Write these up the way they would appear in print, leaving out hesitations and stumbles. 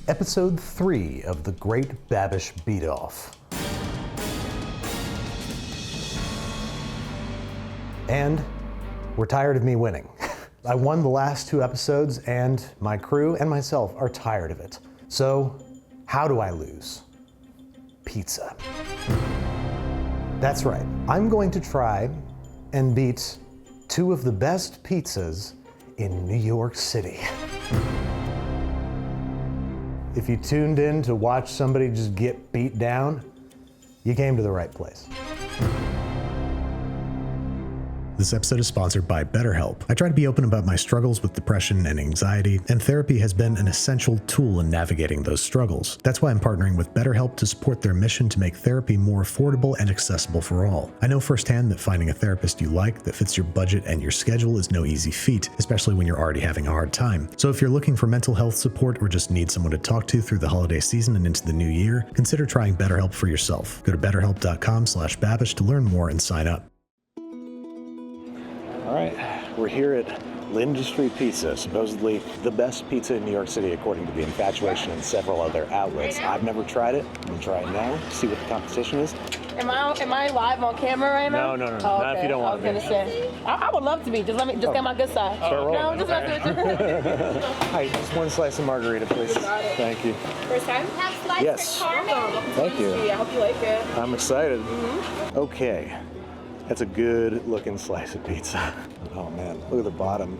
Episode 3 of the Great Babish Beat-Off. And we're tired of me winning. I won the last 2 episodes, and my crew and myself are tired of it. So, how do I lose? Pizza. That's right. I'm going to try and beat 2 of the best pizzas in New York City. If you tuned in to watch somebody just get beat down, you came to the right place. This episode is sponsored by BetterHelp. I try to be open about my struggles with depression and anxiety, and therapy has been an essential tool in navigating those struggles. That's why I'm partnering with BetterHelp to support their mission to make therapy more affordable and accessible for all. I know firsthand that finding a therapist you like that fits your budget and your schedule is no easy feat, especially when you're already having a hard time. So if you're looking for mental health support or just need someone to talk to through the holiday season and into the new year, consider trying BetterHelp for yourself. Go to betterhelp.com/Babish to learn more and sign up. All right, we're here at L'Industrie Pizza, supposedly the best pizza in New York City according to The Infatuation and several other outlets. I've never tried it. I'm gonna try it now, see what the competition is. Am I live on camera right now? No. Oh, Not okay. if you don't want to be. I was gonna say, I would love to be. Just get my good side. Start rolling. No, just Okay. Hi, just one slice of margarita, please. Thank you. First time? Yes. Thank you. I hope you like it. I'm excited. Okay. That's a good looking slice of pizza. Oh man, look at the bottom.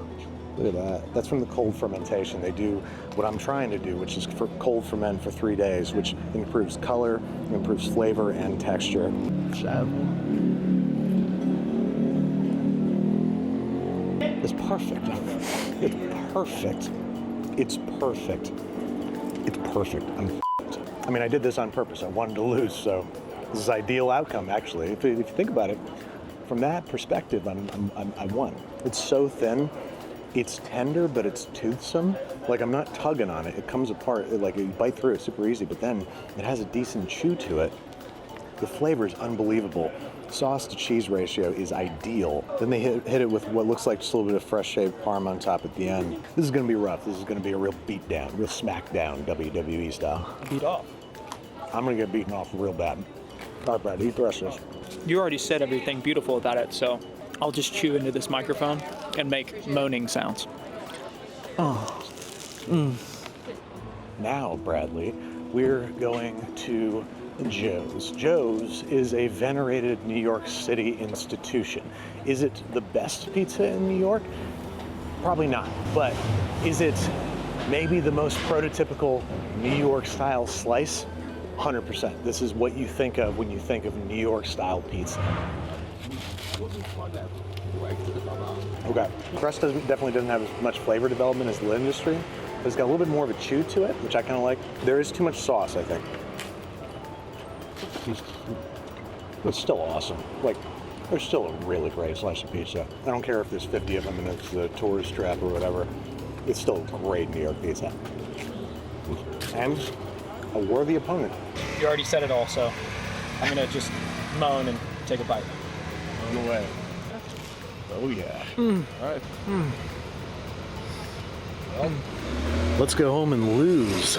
Look at that. That's from the cold fermentation. They do what I'm trying to do, which is for cold ferment for 3 days, which improves color, improves flavor and texture. It's perfect. It's perfect. It's perfect. It's perfect. I'm f***ed. I mean, I did this on purpose. I wanted to lose, so this is ideal outcome, actually. If you think about it, from that perspective, I won. It's so thin, it's tender, but it's toothsome. Like, I'm not tugging on it. It comes apart, like you bite through it super easy, but then it has a decent chew to it. The flavor is unbelievable. Sauce to cheese ratio is ideal. Then they hit it with what looks like just a little bit of fresh shaved parm on top at the end. This is gonna be rough. This is gonna be a real beat down, real smackdown, WWE style. Beat off. I'm gonna get beaten off real bad. All right, Brad, eat the rest of this. You already said everything beautiful about it, so I'll just chew into this microphone and make moaning sounds. Now, Bradley, we're going to Joe's. Joe's is a venerated New York City institution. Is it the best pizza in New York? Probably not, but is it maybe the most prototypical New York style slice? 100%. This is what you think of when you think of New York style pizza. Okay, crust definitely doesn't have as much flavor development as L'Industrie, but it's got a little bit more of a chew to it, which I kind of like. There is too much sauce, I think. It's still awesome. Like, there's still a really great slice of pizza. I don't care if there's 50 of them and it's the tourist trap or whatever. It's still great New York pizza. And a worthy opponent. You already said it all, so I'm gonna just moan and take a bite. No way. Oh yeah. All right. Well, let's go home and lose.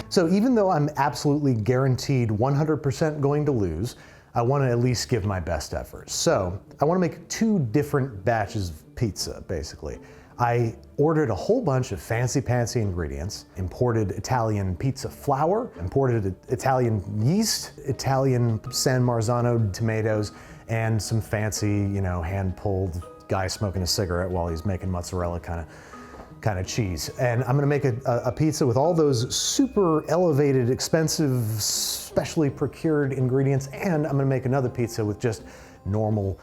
So even though I'm absolutely guaranteed 100% going to lose, I want to at least give my best effort. So I want to make 2 different batches of pizza, basically. I ordered a whole bunch of fancy-pantsy ingredients, imported Italian pizza flour, imported Italian yeast, Italian San Marzano tomatoes, and some fancy, hand-pulled guy smoking a cigarette while he's making mozzarella kind of cheese. And I'm gonna make a pizza with all those super elevated, expensive, specially procured ingredients, and I'm gonna make another pizza with just normal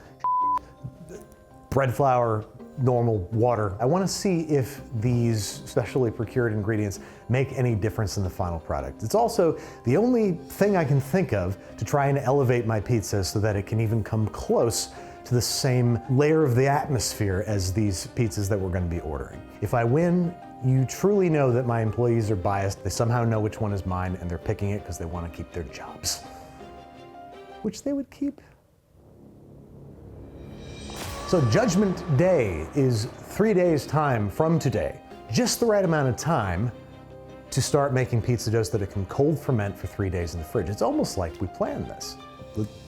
bread flour, normal water. I want to see if these specially procured ingredients make any difference in the final product. It's also the only thing I can think of to try and elevate my pizza so that it can even come close to the same layer of the atmosphere as these pizzas that we're going to be ordering. If I win, you truly know that my employees are biased. They somehow know which one is mine and they're picking it because they want to keep their jobs, which they would keep. So Judgment Day is 3 days' time from today. Just the right amount of time to start making pizza dough so that it can cold ferment for 3 days in the fridge. It's almost like we planned this.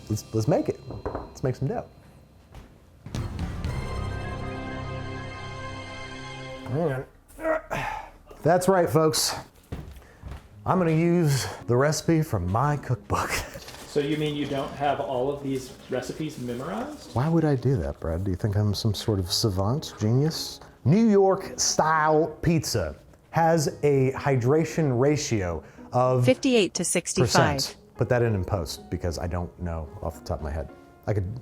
Let's make it. Let's make some dough. That's right, folks. I'm gonna use the recipe from my cookbook. So you mean you don't have all of these recipes memorized? Why would I do that, Brad? Do you think I'm some sort of savant, genius? New York style pizza has a hydration ratio of 58 to 65. Put that in post because I don't know off the top of my head. I could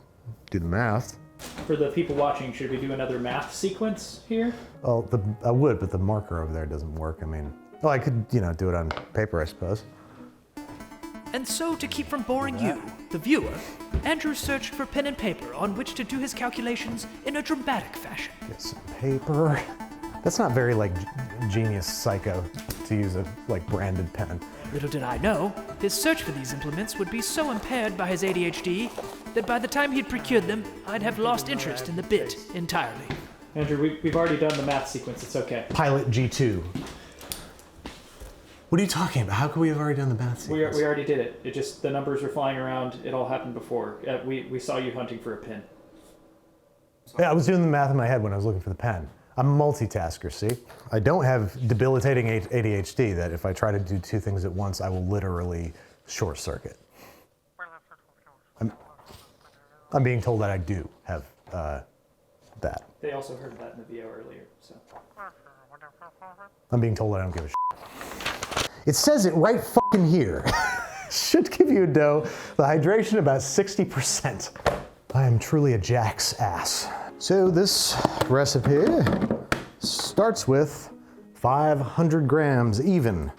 do the math. For the people watching, should we do another math sequence here? Oh, I would, but the marker over there doesn't work. I mean, well, I could, do it on paper, I suppose. And so, to keep from boring you, the viewer, Andrew searched for pen and paper on which to do his calculations in a dramatic fashion. Get some paper. That's not very, genius psycho to use a, branded pen. Little did I know, his search for these implements would be so impaired by his ADHD that by the time he'd procured them, I'd have lost interest in the bit entirely. Andrew, we've already done the math sequence, it's okay. Pilot G2. What are you talking about? How could we have already done the math sequence? We already did it. It just, the numbers were flying around. It all happened before. We saw you hunting for a pin. Yeah, I was doing the math in my head when I was looking for the pen. I'm a multitasker, see? I don't have debilitating ADHD that if I try to do two things at once, I will literally short circuit. I'm being told that I do have that. They also heard that in the VO earlier, so. I'm being told I don't give a shit. It says it right fucking here. Should give you a dough, the hydration about 60%. I am truly a jack's ass. So this recipe starts with 500 grams even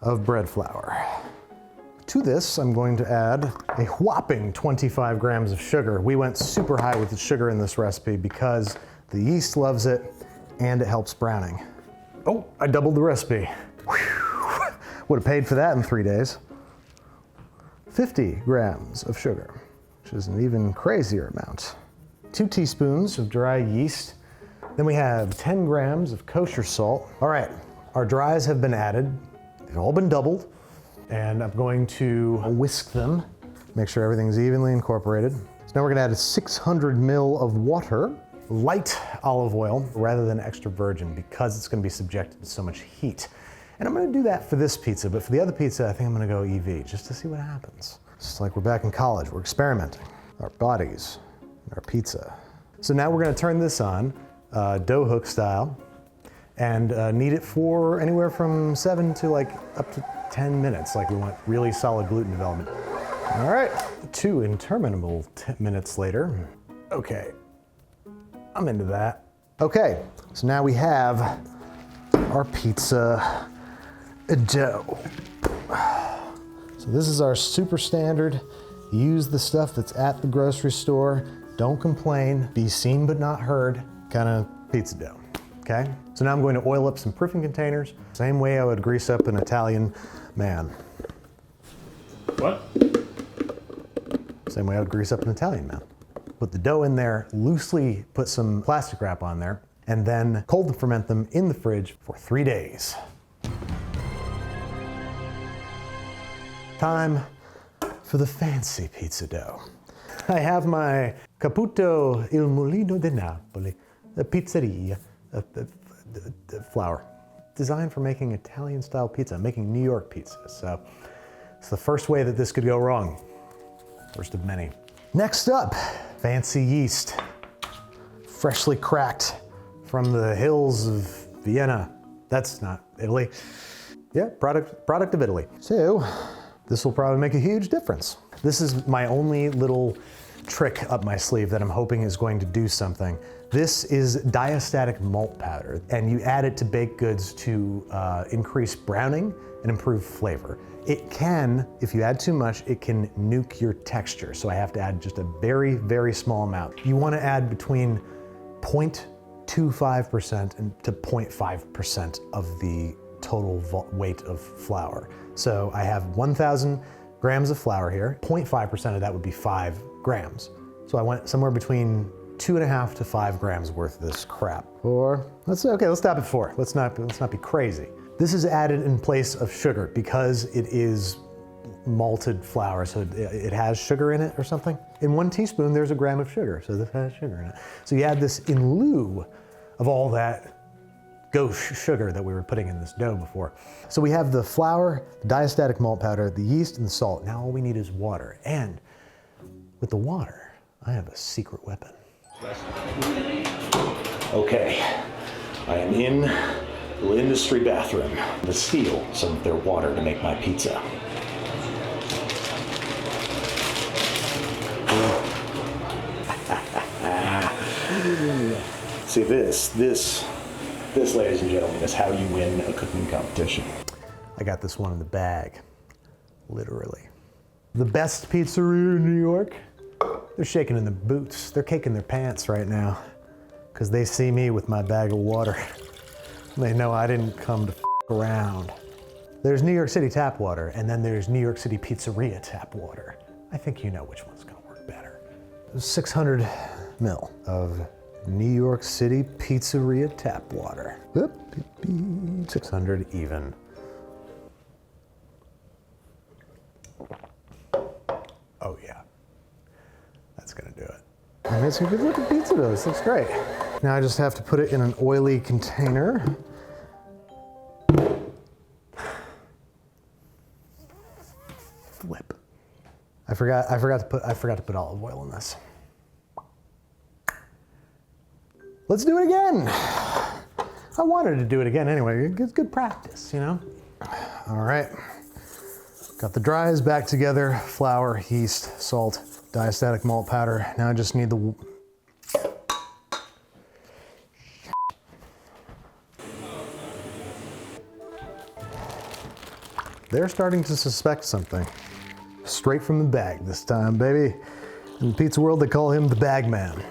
of bread flour. To this, I'm going to add a whopping 25 grams of sugar. We went super high with the sugar in this recipe because the yeast loves it and it helps browning. Oh, I doubled the recipe. Whew. Would have paid for that in 3 days. 50 grams of sugar, which is an even crazier amount. 2 teaspoons of dry yeast. Then we have 10 grams of kosher salt. All right, our dries have been added. They've all been doubled. And I'm going to whisk them, make sure everything's evenly incorporated. So now we're gonna add 600 ml of water, light olive oil rather than extra virgin because it's gonna be subjected to so much heat. And I'm gonna do that for this pizza, but for the other pizza, I think I'm gonna go EV just to see what happens. It's just like we're back in college, we're experimenting. Our bodies, our pizza. So now we're gonna turn this on, dough hook style, and knead it for anywhere from 7 to up to 10 minutes, we want really solid gluten development. All right, 2 interminable minutes later. Okay, I'm into that. Okay, so now we have our pizza dough. So this is our super standard, use the stuff that's at the grocery store, don't complain, be seen but not heard kind of pizza dough. Okay, so now I'm going to oil up some proofing containers, same way I would grease up an Italian man. What? Same way I would grease up an Italian man. Put the dough in there, loosely put some plastic wrap on there, and then cold ferment them in the fridge for 3 days. Time for the fancy pizza dough. I have my Caputo il Mulino di Napoli, the pizzeria. Flour, designed for making Italian-style pizza, making New York pizza. So it's the first way that this could go wrong. First of many. Next up, fancy yeast, freshly cracked from the hills of Vienna. That's not Italy. Yeah, product of Italy. So this will probably make a huge difference. This is my only little trick up my sleeve that I'm hoping is going to do something. This is diastatic malt powder, and you add it to baked goods to increase browning and improve flavor. It can, if you add too much, it can nuke your texture, so I have to add just a very, very small amount. You want to add between 0.25% and to 0.5% of the total weight of flour. So I have 1,000 grams of flour here. 0.5% of that would be 5 grams. So I went somewhere between 2.5 to 5 grams worth of this crap. Or let's stop at 4. Let's not be crazy. This is added in place of sugar because it is malted flour, so it has sugar in it or something. In 1 teaspoon, there's a gram of sugar, so this has sugar in it. So you add this in lieu of all that gauche sugar that we were putting in this dough before. So we have the flour, the diastatic malt powder, the yeast, and the salt. Now all we need is water. And with the water, I have a secret weapon. Okay, I am in the industry bathroom to steal some of their water to make my pizza. See this, ladies and gentlemen, is how you win a cooking competition. I got this one in the bag, literally. The best pizzeria in New York, they're shaking in their boots. They're caking their pants right now because they see me with my bag of water. They know I didn't come to f around. There's New York City tap water, and then there's New York City pizzeria tap water. I think you know which one's gonna work better. 600 ml of New York City pizzeria tap water. 600 even. Oh yeah, that's gonna do it. And it's a good looking pizza dough, this looks great. Now I just have to put it in an oily container. Flip. I forgot to put olive oil in this. Let's do it again. I wanted to do it again anyway. It's good practice, you know? All right. Got the dries back together. Flour, yeast, salt, diastatic malt powder. Now I just need the... They're starting to suspect something. Straight from the bag this time, baby. In the pizza world, they call him the bag man.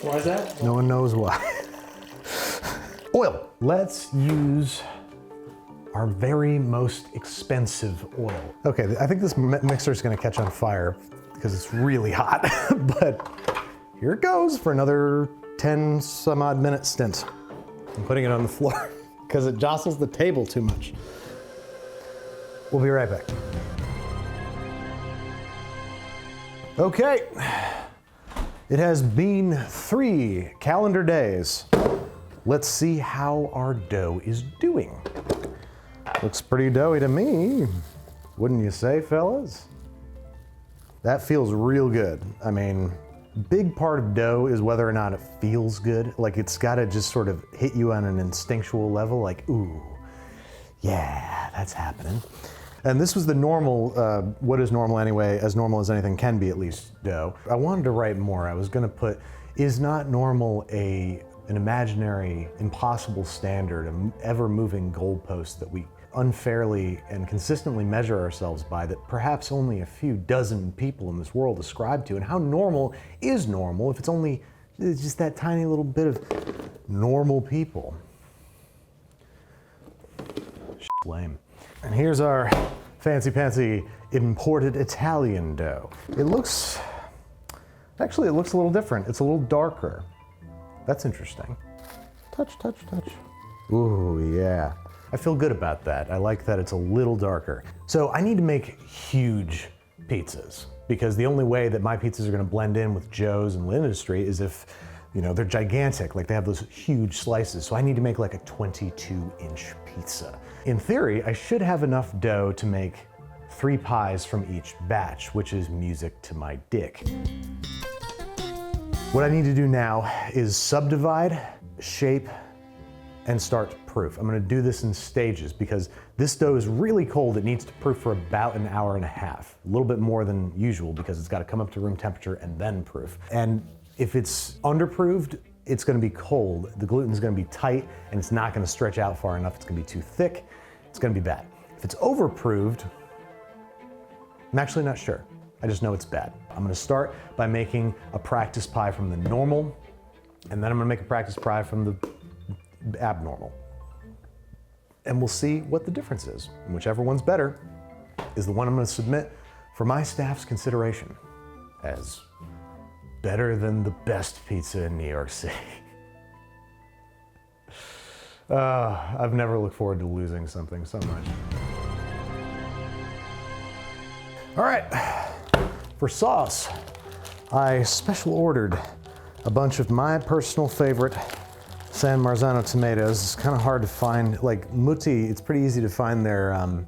Why is that? No one knows why. Oil. Let's use our very most expensive oil. Okay, I think this mixer is gonna catch on fire because it's really hot, but here it goes for another 10 some odd minute stint. I'm putting it on the floor because it jostles the table too much. We'll be right back. Okay. It has been 3 calendar days. Let's see how our dough is doing. Looks pretty doughy to me, wouldn't you say, fellas? That feels real good. I mean, big part of dough is whether or not it feels good. Like it's gotta just sort of hit you on an instinctual level, like, ooh, yeah, that's happening. And this was the normal, what is normal anyway, as normal as anything can be, at least, dough. I wanted to write more. I was gonna put, is not normal an imaginary, impossible standard, an ever-moving goalpost that we unfairly and consistently measure ourselves by that perhaps only a few dozen people in this world ascribe to? And how normal is normal if it's just that tiny little bit of normal people? Lame. And here's our fancy imported Italian dough. It looks a little different. It's a little darker. That's interesting. Touch. Ooh, yeah. I feel good about that. I like that it's a little darker. So I need to make huge pizzas because the only way that my pizzas are gonna blend in with Joe's and Linda's Street is if, you know, they're gigantic, like they have those huge slices. So I need to make like a 22-inch pizza. In theory, I should have enough dough to make 3 pies from each batch, which is music to my dick. What I need to do now is subdivide, shape, and start proof. I'm gonna do this in stages because this dough is really cold. It needs to proof for about an hour and a half, a little bit more than usual because it's gotta come up to room temperature and then proof. And if it's underproofed, it's gonna be cold. The gluten's gonna be tight and it's not gonna stretch out far enough. It's gonna be too thick. It's gonna be bad. If it's overproofed, I'm actually not sure. I just know it's bad. I'm gonna start by making a practice pie from the normal, and then I'm gonna make a practice pie from the abnormal. And we'll see what the difference is. And whichever one's better is the one I'm gonna submit for my staff's consideration as better than the best pizza in New York City. I've never looked forward to losing something so much. All right, for sauce, I special ordered a bunch of my personal favorite San Marzano tomatoes. It's kind of hard to find, like Mutti, it's pretty easy to find their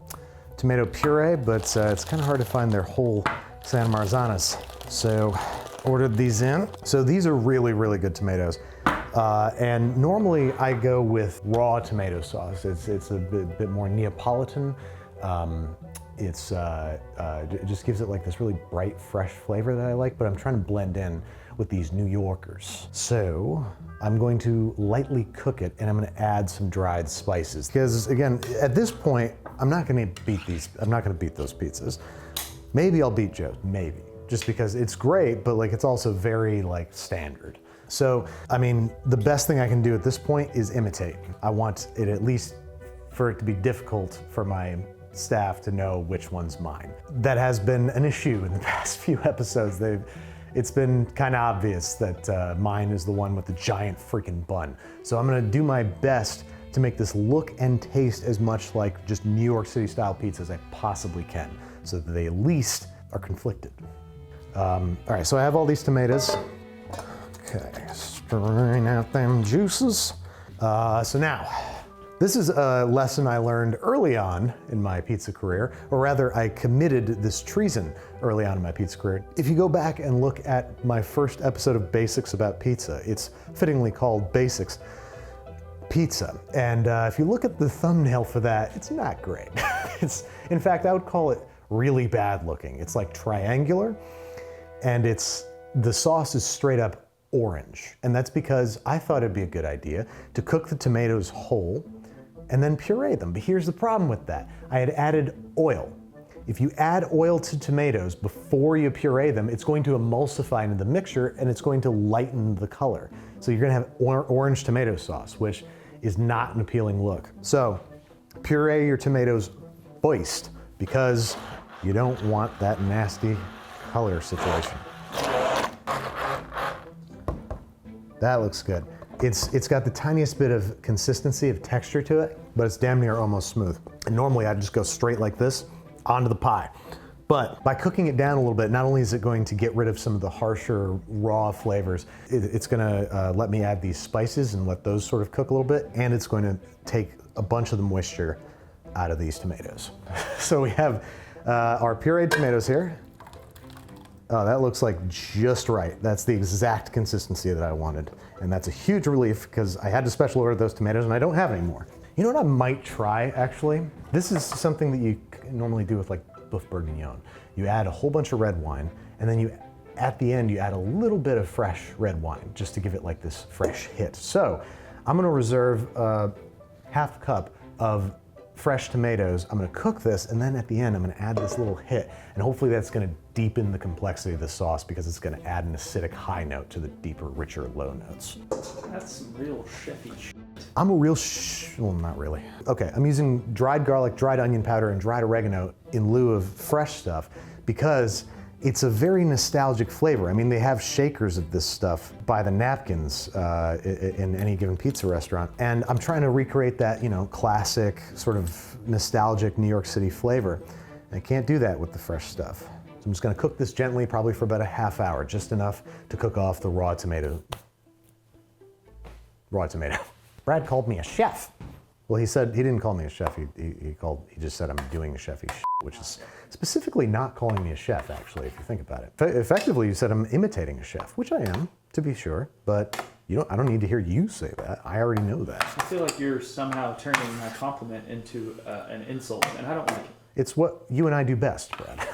tomato puree, but it's kind of hard to find their whole San Marzanos. So ordered these in. So these are really, really good tomatoes. And normally I go with raw tomato sauce. It's a bit more Neapolitan. It just gives it like this really bright, fresh flavor that I like, but I'm trying to blend in with these New Yorkers. So I'm going to lightly cook it, and I'm going to add some dried spices. Because again, at this point, I'm not going to beat those pizzas. Maybe I'll beat Joe's, maybe. Just because it's great, but like it's also very like standard. So, I mean, the best thing I can do at this point is imitate. I want it at least for it to be difficult for my staff to know which one's mine. That has been an issue in the past few episodes. It's been kind of obvious that mine is the one with the giant freaking bun. So I'm gonna do my best to make this look and taste as much like just New York City style pizza as I possibly can, so that they at least are conflicted. All right, so I have all these tomatoes. Okay, strain out them juices. So now, this is a lesson I learned early on in my pizza career, or rather I committed this treason early on in my pizza career. If you go back and look at my first episode of Basics About Pizza, it's fittingly called Basics Pizza. And if you look at the thumbnail for that, it's not great. In fact, I would call it really bad looking. It's like triangular, and the sauce is straight up orange. And that's because I thought it'd be a good idea to cook the tomatoes whole and then puree them. But here's the problem with that. I had added oil. If you add oil to tomatoes before you puree them, it's going to emulsify into the mixture and it's going to lighten the color. So you're gonna have orange tomato sauce, which is not an appealing look. So puree your tomatoes first, because you don't want that nasty color situation. That looks good. It's got the tiniest bit of consistency of texture to it, but it's damn near almost smooth. And normally I'd just go straight like this onto the pie. But by cooking it down a little bit, not only is it going to get rid of some of the harsher raw flavors, it's gonna let me add these spices and let those sort of cook a little bit, and it's going to take a bunch of the moisture out of these tomatoes. So we have our pureed tomatoes here. Oh, that looks like just right. That's the exact consistency that I wanted. And that's a huge relief because I had to special order those tomatoes and I don't have any more. You know what I might try, actually? This is something that you normally do with like boeuf bourguignon. You add a whole bunch of red wine, and then at the end, you add a little bit of fresh red wine just to give it like this fresh hit. So I'm gonna reserve a half cup of fresh tomatoes. I'm gonna cook this, and then at the end, I'm gonna add this little hit, and hopefully that's gonna deepen the complexity of the sauce because it's gonna add an acidic high note to the deeper, richer low notes. That's some real chefy shit. I'm a real well, not really. Okay, I'm using dried garlic, dried onion powder, and dried oregano in lieu of fresh stuff because it's a very nostalgic flavor. I mean, they have shakers of this stuff by the napkins in any given pizza restaurant. And I'm trying to recreate that, classic sort of nostalgic New York City flavor. And I can't do that with the fresh stuff. So I'm just gonna cook this gently, probably for about a half hour, just enough to cook off the raw tomato. Brad called me a chef. Well, he didn't call me a chef. He just said I'm doing a chefy shit, which is specifically not calling me a chef, actually, if you think about it. Effectively, you said I'm imitating a chef, which I am, to be sure, but I don't need to hear you say that. I already know that. I feel like you're somehow turning my compliment into an insult, and I don't like it. It's what you and I do best, Brad.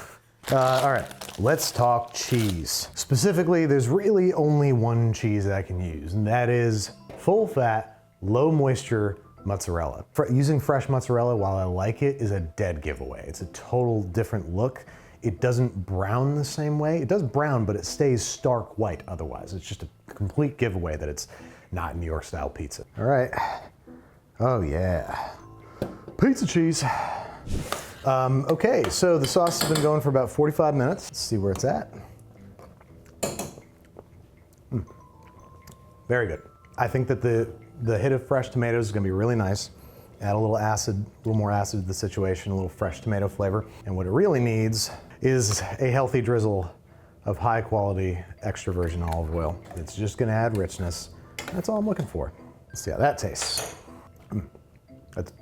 All right, let's talk cheese. Specifically, there's really only one cheese that I can use, and that is full-fat, low-moisture mozzarella. Using fresh mozzarella, while I like it, is a dead giveaway. It's a total different look. It doesn't brown the same way. It does brown, but it stays stark white otherwise. It's just a complete giveaway that it's not New York style pizza. All right. Oh yeah. Pizza cheese. Okay, so the sauce has been going for about 45 minutes. Let's see where it's at. Very good. I think that the hit of fresh tomatoes is gonna be really nice. Add a little acid, a little more acid to the situation, a little fresh tomato flavor. And what it really needs is a healthy drizzle of high quality extra virgin olive oil. It's just gonna add richness. That's all I'm looking for. Let's see how that tastes. That's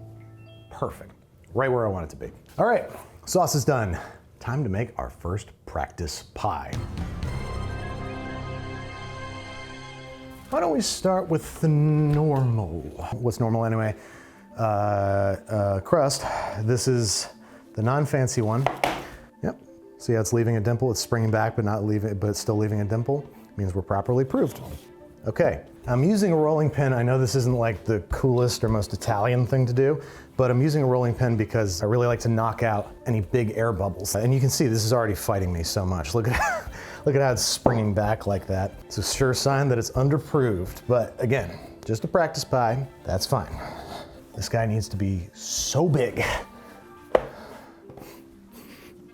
perfect. Right where I want it to be. All right, sauce is done. Time to make our first practice pie. Why don't we start with the normal? What's normal anyway? Crust. This is the non-fancy one. Yep. See how it's leaving a dimple? It's springing back, but it's still leaving a dimple. Means we're properly proofed. Okay. I'm using a rolling pin. I know this isn't like the coolest or most Italian thing to do, but I'm using a rolling pin because I really like to knock out any big air bubbles. And you can see this is already fighting me so much. Look at how it's springing back like that. It's a sure sign that it's underproofed. But again, just a practice pie, that's fine. This guy needs to be so big.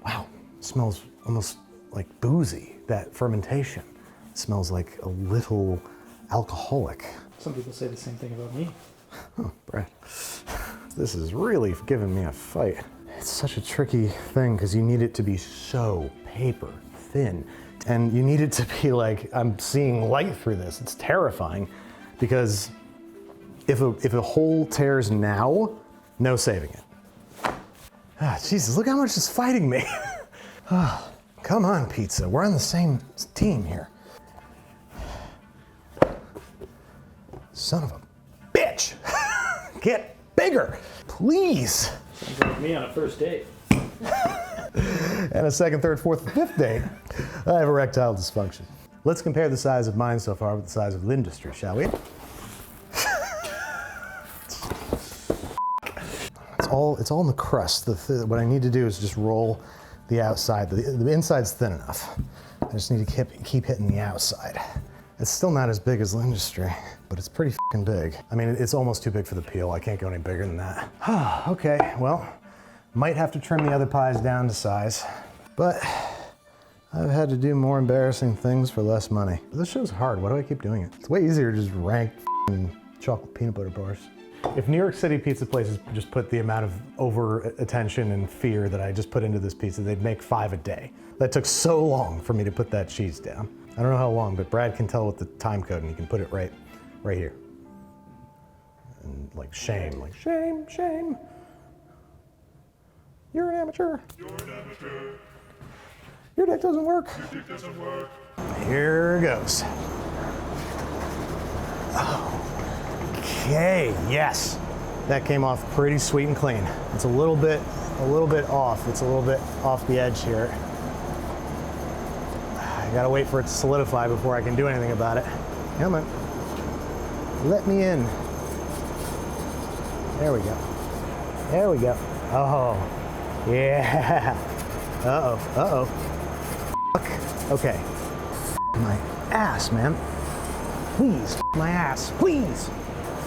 Wow, it smells almost like boozy, that fermentation. It smells like a little alcoholic. Some people say the same thing about me. Oh, Brad. This is really giving me a fight. It's such a tricky thing because you need it to be so paper thin. And you need it to be like, I'm seeing light through this. It's terrifying because if a hole tears now, no saving it. Ah, Jesus, look how much it's fighting me. Oh, come on, pizza. We're on the same team here. Son of a bitch. Get bigger, please. Sounds like me on a first date. And a second, third, fourth, fifth date. I have erectile dysfunction. Let's compare the size of mine so far with the size of the industry, shall we? It's all in the crust. What I need to do is just roll the outside. The inside's thin enough. I just need to keep hitting the outside. It's still not as big as the industry, but it's pretty fucking big. I mean, it's almost too big for the peel. I can't go any bigger than that. Okay, well, might have to trim the other pies down to size, but I've had to do more embarrassing things for less money. This show's hard. Why do I keep doing it? It's way easier to just rank chocolate peanut butter bars. If New York City pizza places just put the amount of over attention and fear that I just put into this pizza, they'd make 5 a day. That took so long for me to put that cheese down. I don't know how long, but Brad can tell with the time code and he can put it right here. And like shame. You're an amateur. Your dick doesn't work. Here goes. Okay, yes. That came off pretty sweet and clean. It's a little bit off. It's a little bit off the edge here. I gotta wait for it to solidify before I can do anything about it. Come on. Let me in. There we go. There we go. Oh, yeah. Uh-oh. Fuck. Okay. My ass, man. Please, my ass. Please.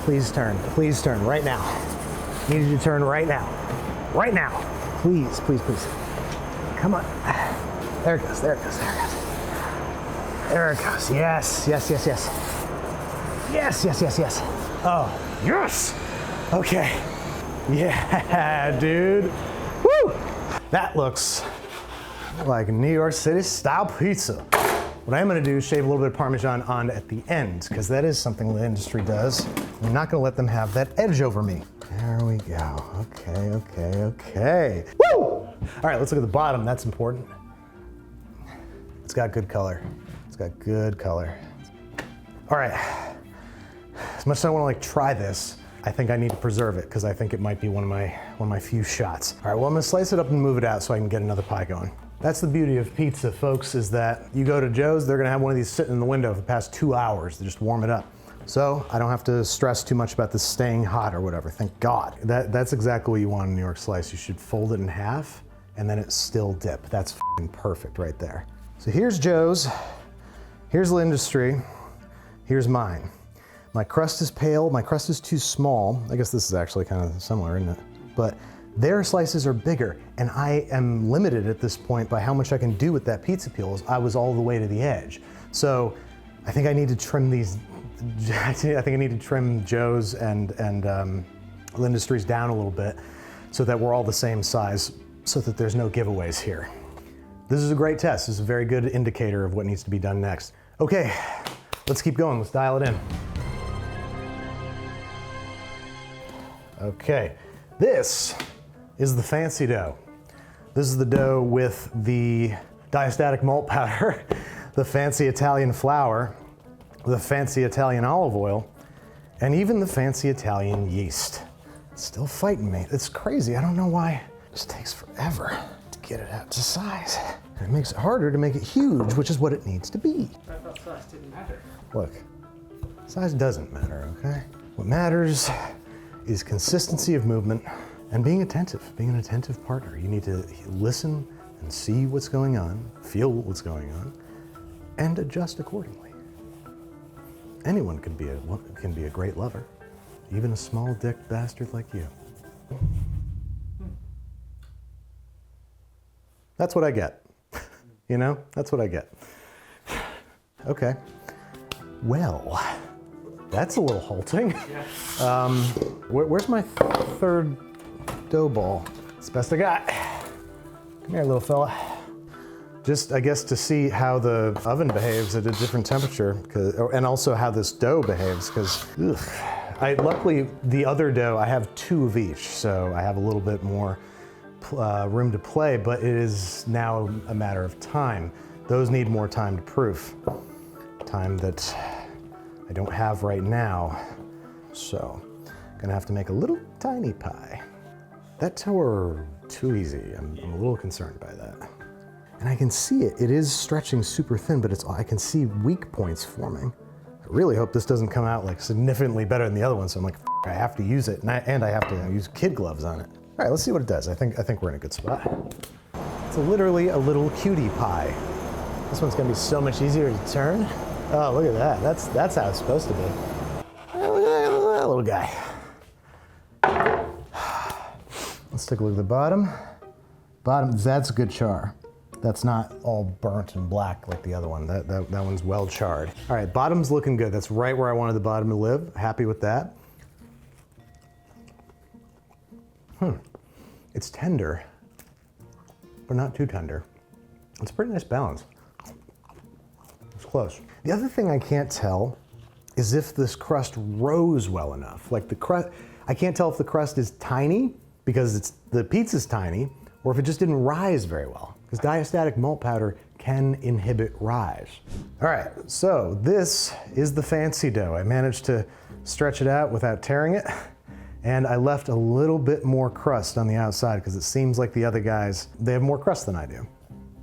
Please turn right now. Need you to turn right now. Right now. Please. Come on. There it goes. There it goes. Yes. Oh, yes. Okay. Yeah, dude. Woo! That looks like New York City style pizza. What I am gonna do is shave a little bit of Parmesan on at the end, because that is something the industry does. I'm not gonna let them have that edge over me. There we go. Okay. Woo! All right, let's look at the bottom. That's important. It's got good color. All right. As much as I want to try this, I think I need to preserve it because I think it might be one of my few shots. All right, well, I'm gonna slice it up and move it out so I can get another pie going. That's the beauty of pizza, folks, is that you go to Joe's, they're gonna have one of these sitting in the window for the past 2 hours to just warm it up. So I don't have to stress too much about this staying hot or whatever, thank God. That's exactly what you want in a New York slice. You should fold it in half and then it's still dip. That's f***ing perfect right there. So here's Joe's, here's the industry, here's mine. My crust is pale, my crust is too small. I guess this is actually kind of similar, isn't it? But their slices are bigger, and I am limited at this point by how much I can do with that pizza peel. I was all the way to the edge. So I think I need to trim these I think I need to trim Joe's and L'Industries down a little bit so that we're all the same size, so that there's no giveaways here. This is a great test. This is a very good indicator of what needs to be done next. Okay, let's keep going. Let's dial it in. Okay, this is the fancy dough. This is the dough with the diastatic malt powder, the fancy Italian flour, the fancy Italian olive oil, and even the fancy Italian yeast. It's still fighting me. It's crazy. I don't know why. It just takes forever to get it out to size. And it makes it harder to make it huge, which is what it needs to be. I thought size didn't matter. Look, size doesn't matter, okay? What matters is consistency of movement and being attentive, being an attentive partner. You need to listen and see what's going on, feel what's going on, and adjust accordingly. Anyone can be a great lover, even a small dick bastard like you. That's what I get. You know, that's what I get. Okay. Well, that's a little halting. Yeah. Where's my third dough ball? It's the best I got. Come here, little fella. Just, I guess, to see how the oven behaves at a different temperature, and also how this dough behaves, because luckily the other dough, I have 2 of each, so I have a little bit more room to play, but it is now a matter of time. Those need more time to proof. Time that I don't have right now. So, gonna have to make a little tiny pie. That tore too easy. I'm a little concerned by that. And I can see it. It is stretching super thin, but I can see weak points forming. I really hope this doesn't come out like significantly better than the other one, so I'm like, I have to use it, and I have to use kid gloves on it. All right, let's see what it does. I think we're in a good spot. It's literally a little cutie pie. This one's gonna be so much easier to turn. Oh, look at that. That's how it's supposed to be. Look at that little guy. Let's take a look at the bottom. Bottom, that's good char. That's not all burnt and black like the other one. That one's well charred. All right, bottom's looking good. That's right where I wanted the bottom to live. Happy with that. It's tender, but not too tender. It's a pretty nice balance. It's close. The other thing I can't tell is if this crust rose well enough. Like the crust, I can't tell if the crust is tiny because the pizza's tiny, or if it just didn't rise very well. Because diastatic malt powder can inhibit rise. All right, so this is the fancy dough. I managed to stretch it out without tearing it. And I left a little bit more crust on the outside because it seems like the other guys, they have more crust than I do.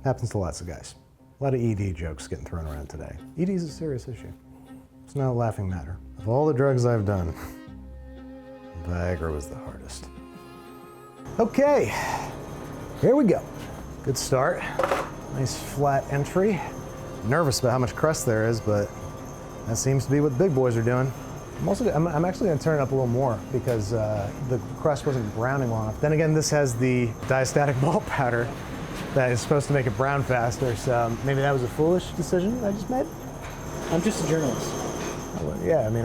Happens to lots of guys. A lot of ED jokes getting thrown around today. ED is a serious issue. It's not a laughing matter. Of all the drugs I've done, Viagra was the hardest. Okay, here we go. Good start. Nice flat entry. Nervous about how much crust there is, but that seems to be what the big boys are doing. I'm actually gonna turn it up a little more because the crust wasn't browning well enough. Then again, this has the diastatic malt powder that is supposed to make it brown faster, so maybe that was a foolish decision I just made. I'm just a journalist. Yeah, I mean,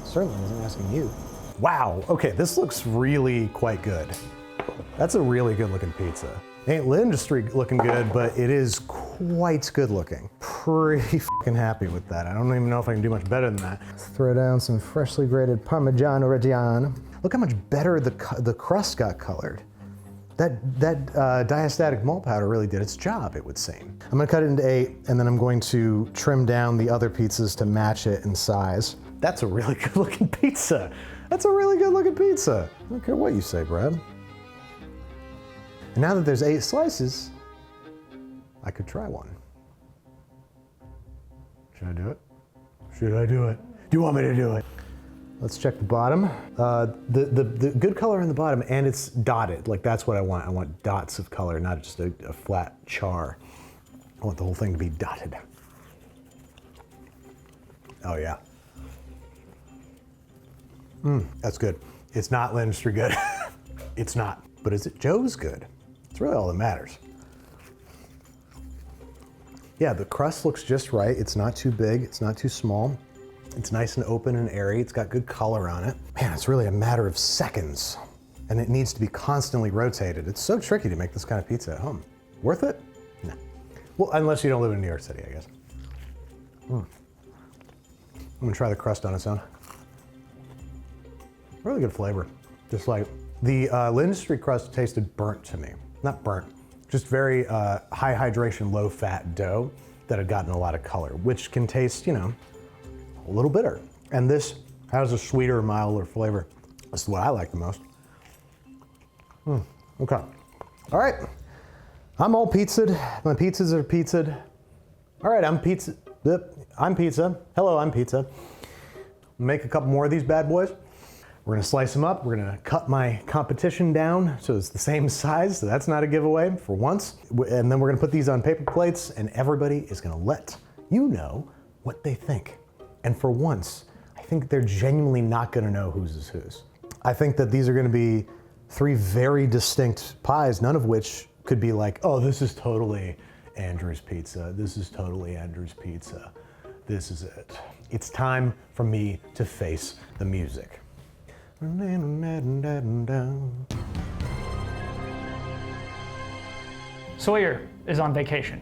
certainly wasn't asking you. Wow, okay, this looks really quite good. That's a really good looking pizza. Ain't L'Industries looking good, but it is quite good looking. Pretty fucking happy with that. I don't even know if I can do much better than that. Let's throw down some freshly grated Parmigiano Reggiano. Look how much better the crust got colored. That diastatic malt powder really did its job, it would seem. I'm gonna cut it into 8, and then I'm going to trim down the other pizzas to match it in size. That's a really good looking pizza. That's a really good looking pizza. I don't care what you say, Brad. And now that there's 8 slices, I could try one. Should I do it? Should I do it? Do you want me to do it? Let's check the bottom. The good color in the bottom, and it's dotted. Like that's what I want. I want dots of color, not just a flat char. I want the whole thing to be dotted. Oh yeah. That's good. It's not L'Industries good. It's not. But is it Joe's good? It's really all that matters. Yeah, the crust looks just right. It's not too big. It's not too small. It's nice and open and airy. It's got good color on it. Man, it's really a matter of seconds. And it needs to be constantly rotated. It's so tricky to make this kind of pizza at home. Worth it? No. Well, unless you don't live in New York City, I guess. I'm gonna try the crust on its own. Really good flavor. Just like the Linden Street crust tasted burnt to me. Not burnt, just very high hydration, low fat dough that had gotten a lot of color, which can taste, you know, a little bitter. And this has a sweeter, milder flavor. That's what I like the most. Okay. All right. I'm all pizzaed. My pizzas are pizzaed. All right, I'm pizza. I'm pizza. Hello, I'm pizza. Make a couple more of these bad boys. We're gonna slice them up. We're gonna cut my competition down so it's the same size, so that's not a giveaway for once. And then we're gonna put these on paper plates and everybody is gonna let you know what they think. And for once, I think they're genuinely not gonna know whose is whose. I think that these are gonna be 3 very distinct pies, none of which could be like, oh, this is totally Andrew's pizza. This is totally Andrew's pizza. This is it. It's time for me to face the music. Sawyer is on vacation,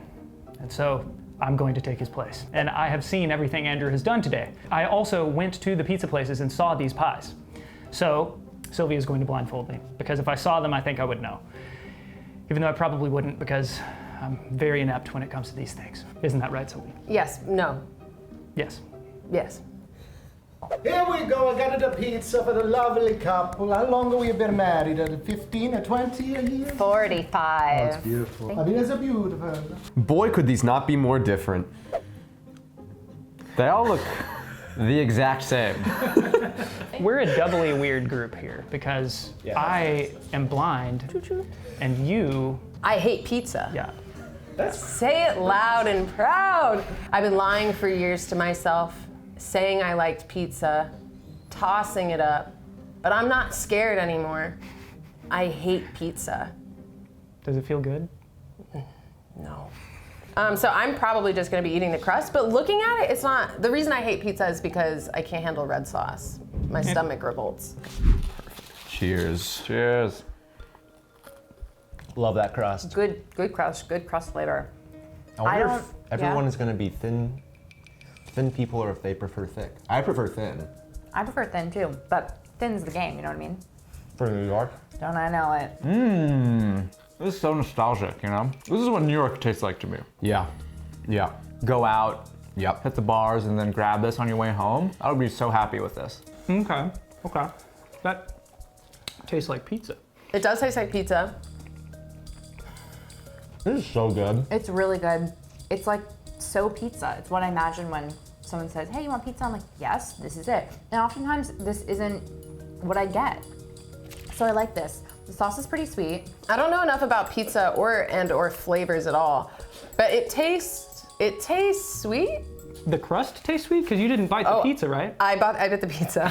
and so I'm going to take his place. And I have seen everything Andrew has done today. I also went to the pizza places and saw these pies. So Sylvia is going to blindfold me, because if I saw them, I think I would know. Even though I probably wouldn't, because I'm very inept when it comes to these things. Isn't that right, Sylvia? Yes, no, Yes. yes. Here we go, I got the pizza for the lovely couple. How long have we been married? 15 or 20 a year? 45. That's beautiful. I mean, it's a beautiful. Boy, could these not be more different. They all look the exact same. We're a doubly weird group here, because I am blind, and you, I hate pizza. yeah. Say it loud and proud. I've been lying for years to myself, saying I liked pizza, tossing it up, but I'm not scared anymore. I hate pizza. Does it feel good? No. So I'm probably just gonna be eating the crust, but looking at it, it's not, the reason I hate pizza is because I can't handle red sauce. My stomach revolts. Cheers. Cheers. Love that crust. Good crust flavor. I wonder don't- if everyone yeah. is going to be thin people, or if they prefer thick. I prefer thin. I prefer thin too, but thin's the game, you know what I mean? For New York. Don't I know it? This is so nostalgic, you know? This is what New York tastes like to me. Yeah. Yeah. Go out, Yep. hit the bars, and then grab this on your way home. I would be so happy with this. Okay. That tastes like pizza. It does taste like pizza. This is so good. It's really good. It's like so pizza. It's what I imagine when someone says, hey, you want pizza? I'm like, yes, this is it. And oftentimes this isn't what I get. So I like this. The sauce is pretty sweet. I don't know enough about pizza or flavors at all, but it tastes sweet. The crust tastes sweet, because you didn't bite the pizza, right? I bit the pizza.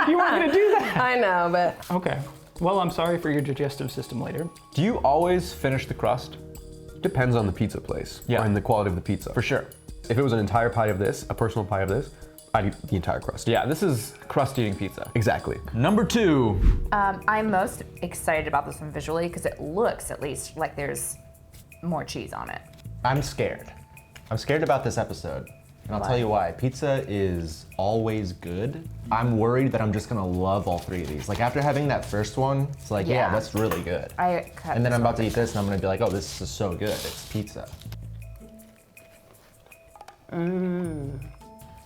You weren't gonna do that. I know, but Okay. Well, I'm sorry for your digestive system later. Do you always finish the crust? Depends on the pizza place. Yeah. And the quality of the pizza. For sure. If it was an entire pie of this, a personal pie of this, I'd eat the entire crust. Yeah, this is crust eating pizza. Exactly. Number 2. I'm most excited about this one visually because it looks at least like there's more cheese on it. I'm scared. I'm scared about this episode. And I'll tell you why. Pizza is always good. I'm worried that I'm just gonna love all 3 of these. Like after having that first one, it's like, yeah, Yeah. that's really good. And then I'm about to eat this and I'm gonna be like, oh, this is so good. It's pizza.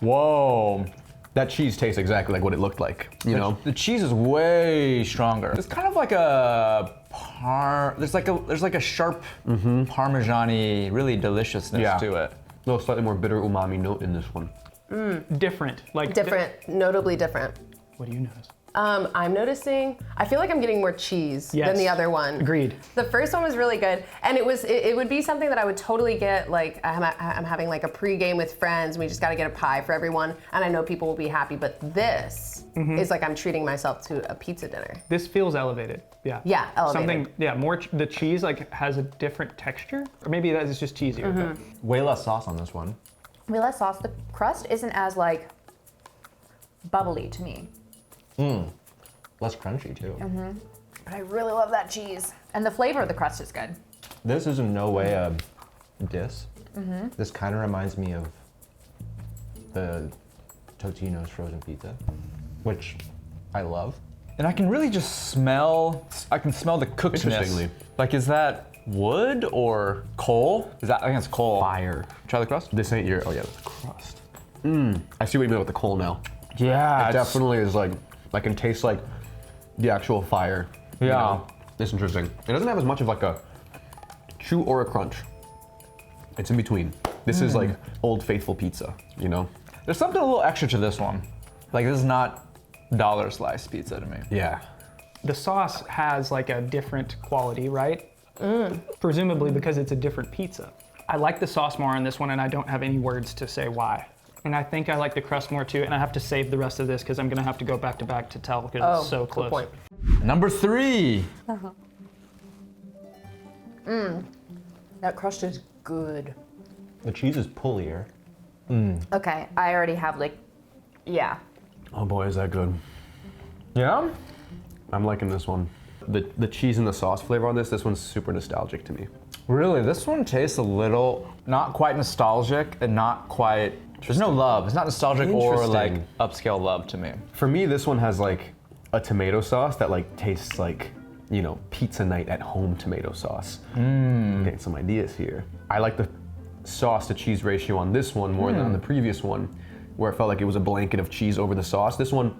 Whoa. That cheese tastes exactly like what it looked like, you know? The cheese is way stronger. It's kind of like a There's like a sharp Parmesan-y, really deliciousness to it. A little slightly more bitter umami note in this one. Different. notably different. What do you notice? I'm noticing, I feel like I'm getting more cheese Yes. than the other one. Agreed. The first one was really good, and it would be something that I would totally get, like, I'm having like a pregame with friends, and we just gotta get a pie for everyone, and I know people will be happy, but this is like I'm treating myself to a pizza dinner. This feels elevated. Yeah. Yeah, elevated. Something, more, the cheese like has a different texture, or maybe that is just cheesier. but- Way less sauce on this one. realize sauce, the crust isn't as like bubbly to me. Less crunchy too. But I really love that cheese. And the flavor of the crust is good. This is in no way a diss. This kind of reminds me of the Totino's frozen pizza, which I love. And I can really just smell, I can smell the cookedness. Interestingly. Like, is that wood or coal? I think it's coal. Fire. Try the crust? This ain't your, oh yeah, the crust. I see what you mean with the coal now. Yeah. It definitely is like, I can taste like the actual fire. you Yeah. know? It's interesting. It doesn't have as much of like a chew or a crunch. It's in between. This is like Old Faithful pizza, you know? There's something a little extra to this one. Like, this is not dollar slice pizza to me. Yeah. The sauce has like a different quality, right? Presumably because it's a different pizza. I like the sauce more on this one, and I don't have any words to say why. And I think I like the crust more too, and I have to save the rest of this because I'm gonna have to go back to back to tell because it's so good close. point. Number 3. That crust is good. The cheese is pullier. Okay, I already have like, yeah. Oh boy, is that good. Yeah? I'm liking this one. The cheese and the sauce flavor on this one's super nostalgic to me. Really, this one tastes a little, not quite nostalgic and not quite, there's no love. It's not nostalgic or like Interesting. upscale love to me. For me, this one has like a tomato sauce that like tastes like, you know, pizza night at home tomato sauce. Getting some ideas here. I like the sauce to cheese ratio on this one more than on the previous one, where it felt like it was a blanket of cheese over the sauce. This one,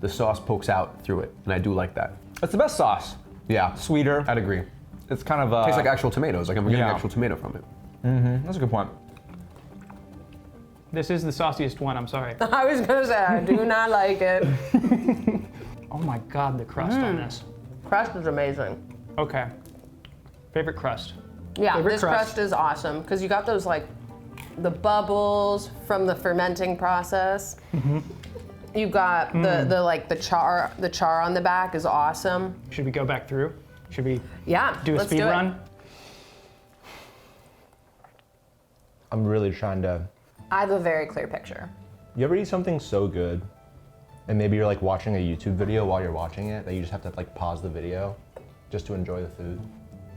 the sauce pokes out through it, and I do like that. It's the best sauce. Yeah, Sweeter. I'd agree. It's kind of Tastes like actual tomatoes, like I'm getting yeah. actual tomato from it. That's a good point. This is the sauciest one, I'm sorry. I was gonna say, I do not like it. Oh my God, the crust on this. Crust is amazing. Okay. Favorite crust? Yeah, Favorite this crust? crust is awesome because you got those like the bubbles from the fermenting process. You got the like the char on the back is awesome. Should we go back through? Should we Yeah, do a let's speed do it. run? I'm really trying to. I have a very clear picture. You ever eat something so good, and maybe you're like watching a YouTube video while you're watching it, that you just have to like pause the video just to enjoy the food?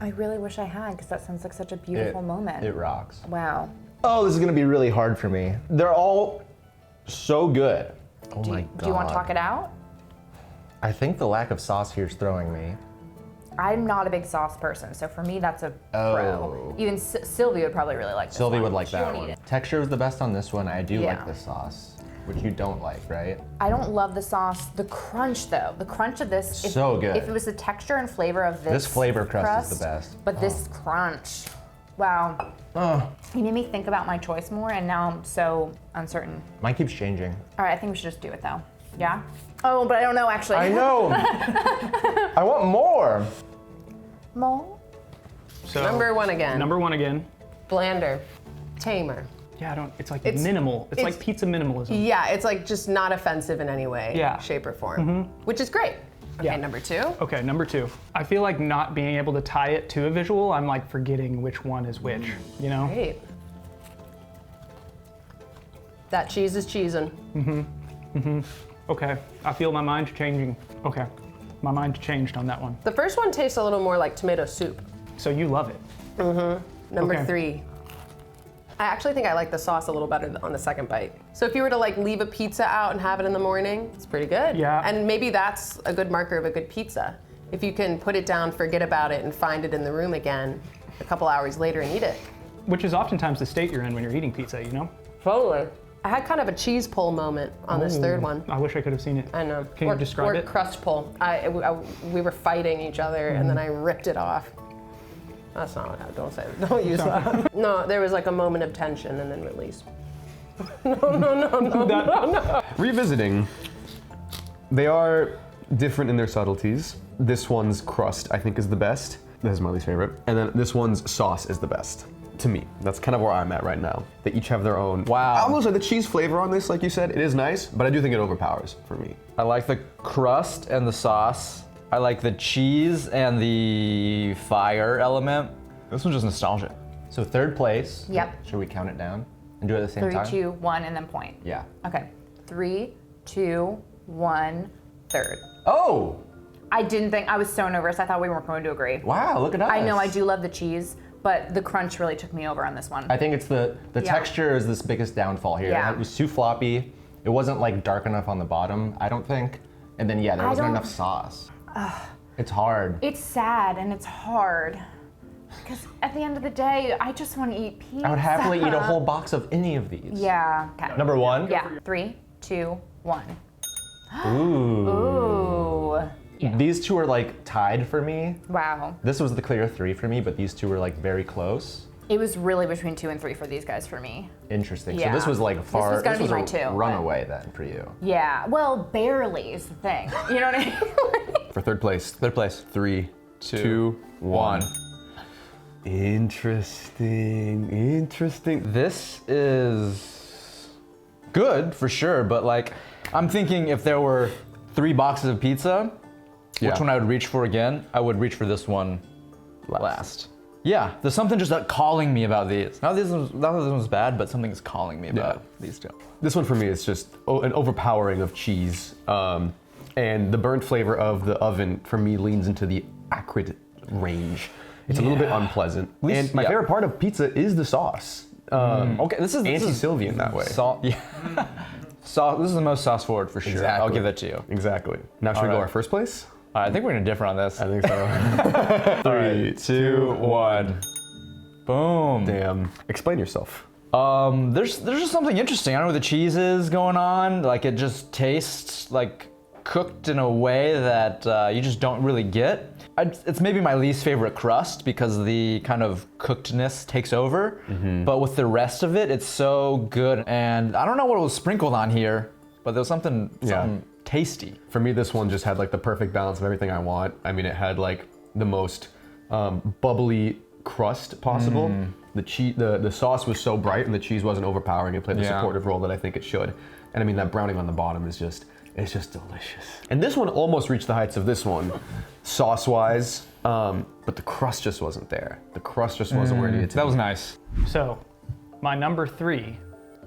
I really wish I had, because that sounds like such a beautiful moment. It rocks. Wow. Oh, this is gonna be really hard for me. They're all so good. Oh Do my you, god. do you want to talk it out? I think the lack of sauce here is throwing me. I'm not a big sauce person, so for me that's a pro. Even Sylvie would probably really like this Sylvie one. would like She that won't one. eat it. Texture is the best on this one. I do Yeah. like the sauce, which you don't like, right? I don't love the sauce. The crunch though, the crunch of this. So good. If it was the texture and flavor of this flavor crust is the best. But this crunch, wow. You made me think about my choice more, and now I'm so uncertain. Mine keeps changing. All right, I think we should just do it though. Yeah? Oh, but I don't know actually. I know. I want more. More? So Number one again. Number one again. Blander, tamer. Yeah, I don't. It's like It's- minimal. It's like it's- pizza minimalism. Yeah, it's like just not offensive in any way, Yeah. shape or form, which is great. Okay, Yeah. number 2. Okay, number 2. I feel like not being able to tie it to a visual, I'm like forgetting which one is which, you know? Great. That cheese is cheesing. Okay, I feel my mind changing. Okay, my mind changed on that one. The first one tastes a little more like tomato soup. So you love it. Number Okay. 3. I actually think I like the sauce a little better on the second bite. So if you were to like leave a pizza out and have it in the morning, it's pretty good. Yeah. And maybe that's a good marker of a good pizza. If you can put it down, forget about it, and find it in the room again a couple hours later and eat it. Which is oftentimes the state you're in when you're eating pizza, you know? Totally. I had kind of a cheese pull moment on this third one. I wish I could have seen it. I know. Can you describe or it? crust pull. We were fighting each other, and then I ripped it off. That's not what I don't say. Don't use that. No, there was like a moment of tension and then release. No. Revisiting, they are different in their subtleties. This one's crust, I think, is the best. This is my least favorite. And then this one's sauce is the best. To me, that's kind of where I'm at right now. They each have their own. Wow. Almost like the cheese flavor on this, like you said, it is nice, but I do think it overpowers for me. I like the crust and the sauce. I like the cheese and the fire element. This one's just nostalgic. So third place. Yep. Should we count it down And do it at the same 3, time? 2, 1, and then point. Yeah. Okay. 3, 2, 1, third. Oh! I didn't think, I was so nervous. I thought we weren't going to agree. Wow, look at us. I know I do love the cheese, but the crunch really took me over on this one. I think it's the texture is this biggest downfall here. Yeah. It was too floppy. It wasn't like dark enough on the bottom, I don't think. And then there wasn't enough sauce. It's hard. It's sad and it's hard. Because at the end of the day, I just want to eat pizza. I would happily eat a whole box of any of these. Yeah. Okay. Number 1? Yeah. 3, 2, 1. Ooh. Ooh. Yeah. These two are like tied for me. Wow. This was the clear 3 for me, but these two were like very close. It was really between 2 and 3 for these guys for me. Interesting. Yeah. So this was like far. This was gonna be my a 2. runaway then for you. Yeah. Well, barely is the thing. You know what I mean? For third place. Third place. 3, 2, 1. Interesting. This is good for sure, but like, I'm thinking if there were 3 boxes of pizza, which one I would reach for again, I would reach for this one last. Yeah, there's something just like calling me about these. None of this one's bad, but something is calling me about these two. This one for me is just an overpowering of cheese. And the burnt flavor of the oven for me leans into the acrid range. It's a little bit unpleasant. And my favorite part of pizza is the sauce. Okay, this is anti-Sylvian that way. This is the most sauce forward for sure. Exactly. I'll give that to you. Exactly. Now should we go our first place? I think we're gonna differ on this. I think so. 3, 2, 1. Boom. Damn. Explain yourself. There's just something interesting. I don't know what the cheese is going on. Like it just tastes like cooked in a way that you just don't really get. It's maybe my least favorite crust because the kind of cookedness takes over. But with the rest of it, it's so good. And I don't know what was sprinkled on here, but there was something tasty. For me, this one just had like the perfect balance of everything I want. I mean, it had like the most bubbly crust possible. The sauce was so bright and the cheese wasn't overpowering. It played the supportive role that I think it should. And I mean, that browning on the bottom is just, it's just delicious. And this one almost reached the heights of this one, sauce-wise, but the crust just wasn't there. The crust just wasn't where it needed to be. That was nice. So, my number 3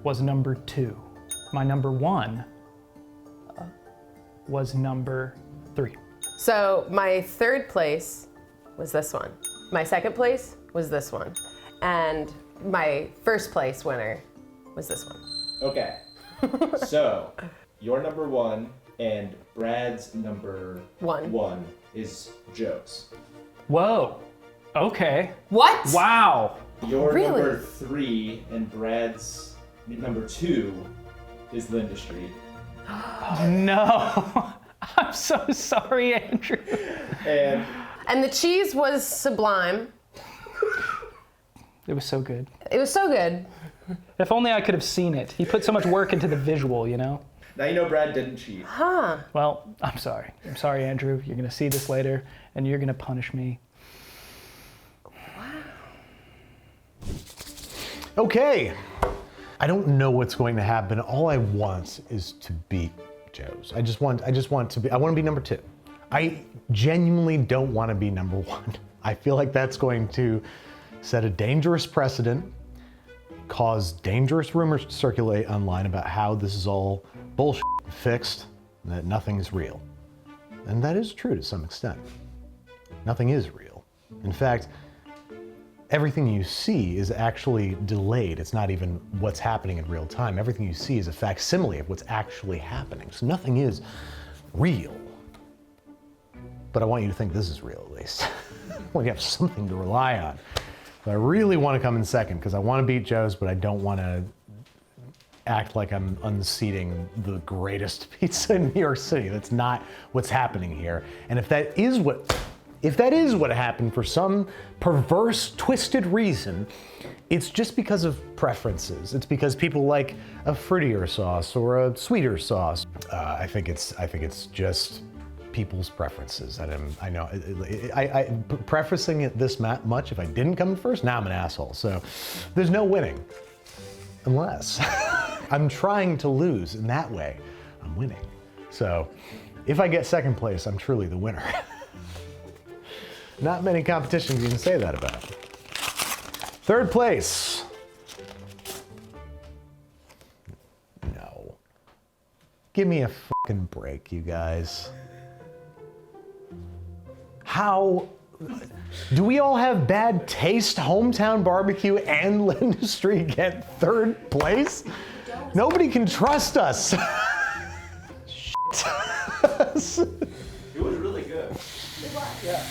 was number 2. My number 1 was number 3. So my third place was this one. My second place was this one. And my first place winner was this one. Okay. So, your number 1 and Brad's number 1 is Joe's. Whoa. Okay. What? Wow. Your Really? number 3 and Brad's number 2 is Linda Street. No. I'm so sorry, Andrew. And the cheese was sublime. It was so good. It was so good. If only I could have seen it. He put so much work into the visual, you know? now you know Brad didn't cheat. Huh. Well, I'm sorry. I'm sorry, Andrew. You're gonna see this later, and you're gonna punish me. Okay. I don't know what's going to happen. All I want is to beat Joe's. I want to be number 2. I genuinely don't want to be number 1. I feel like that's going to set a dangerous precedent, cause dangerous rumors to circulate online about how this is all bullshit, fixed, and that nothing's real. And that is true to some extent. Nothing is real. In fact, everything you see is actually delayed. It's not even what's happening in real time. Everything you see is a facsimile of what's actually happening. So nothing is real. But I want you to think this is real, at least. Well, you have something to rely on. So I really want to come in second because I want to beat Joe's, but I don't want to act like I'm unseating the greatest pizza in New York City. That's not what's happening here. And if that is what happened for some perverse, twisted reason, it's just because of preferences. It's because people like a fruitier sauce or a sweeter sauce. I think it's just people's preferences. I know. I prefacing it this much. If I didn't come in first, now I'm an asshole. So there's no winning, unless I'm trying to lose. In that way, I'm winning. So if I get second place, I'm truly the winner. Not many competitions you can say that about. Third place. Give me a fucking break, you guys. How do we all have bad taste? Hometown Barbecue and Lindustry get third place? Nobody can trust us. Shit. It was really good. It was. Yeah.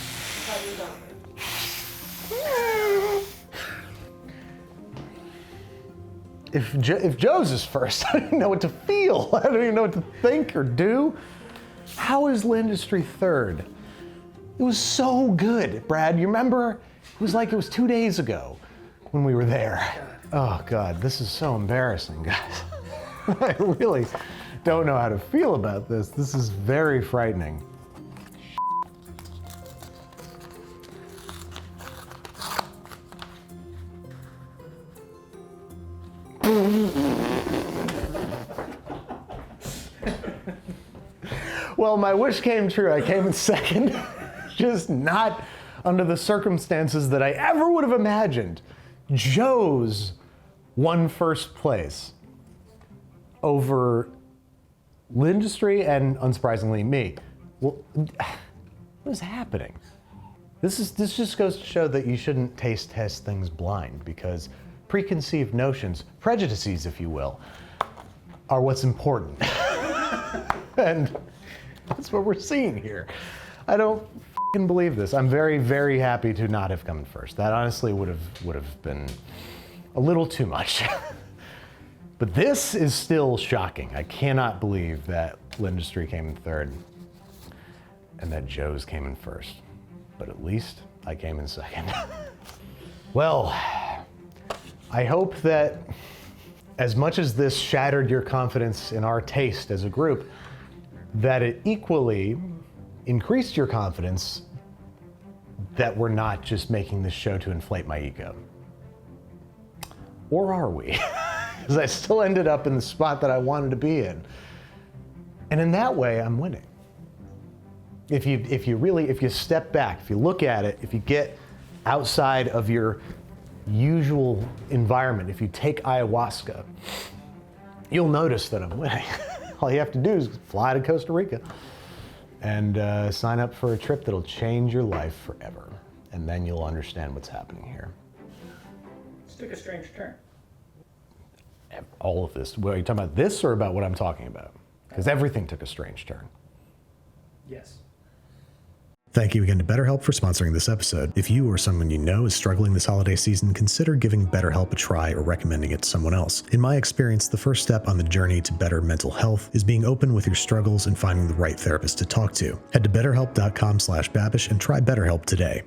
If Joe's is first, I don't even know what to feel. I don't even know what to think or do. How is Lindustry third? It was so good, Brad. You remember? It was like it was 2 days ago when we were there. Oh God, this is so embarrassing, guys. I really don't know how to feel about this. This is very frightening. Well, my wish came true. I came in second. Just not under the circumstances that I ever would have imagined. Joe's won first place over Lindustry and, unsurprisingly, me. Well, what is happening? This just goes to show that you shouldn't taste test things blind, because preconceived notions, prejudices, if you will, are what's important. And that's what we're seeing here. I don't fucking believe this. I'm very, very happy to not have come in first. That honestly would have been a little too much. But this is still shocking. I cannot believe that Lindustry came in third and that Joe's came in first. But at least I came in second. Well, I hope that as much as this shattered your confidence in our taste as a group, that it equally increased your confidence that we're not just making this show to inflate my ego. Or are we? Because I still ended up in the spot that I wanted to be in. And in that way, I'm winning. If you step back, if you look at it, if you get outside of your usual environment, if you take ayahuasca, you'll notice that I'm winning. All you have to do is fly to Costa Rica and sign up for a trip that'll change your life forever. And then you'll understand what's happening here. This took a strange turn. All of this. Well, are you talking about this or about what I'm talking about? Because everything took a strange turn. Yes. Thank you again to BetterHelp for sponsoring this episode. If you or someone you know is struggling this holiday season, consider giving BetterHelp a try or recommending it to someone else. In my experience, the first step on the journey to better mental health is being open with your struggles and finding the right therapist to talk to. Head to betterhelp.com/Babish and try BetterHelp today.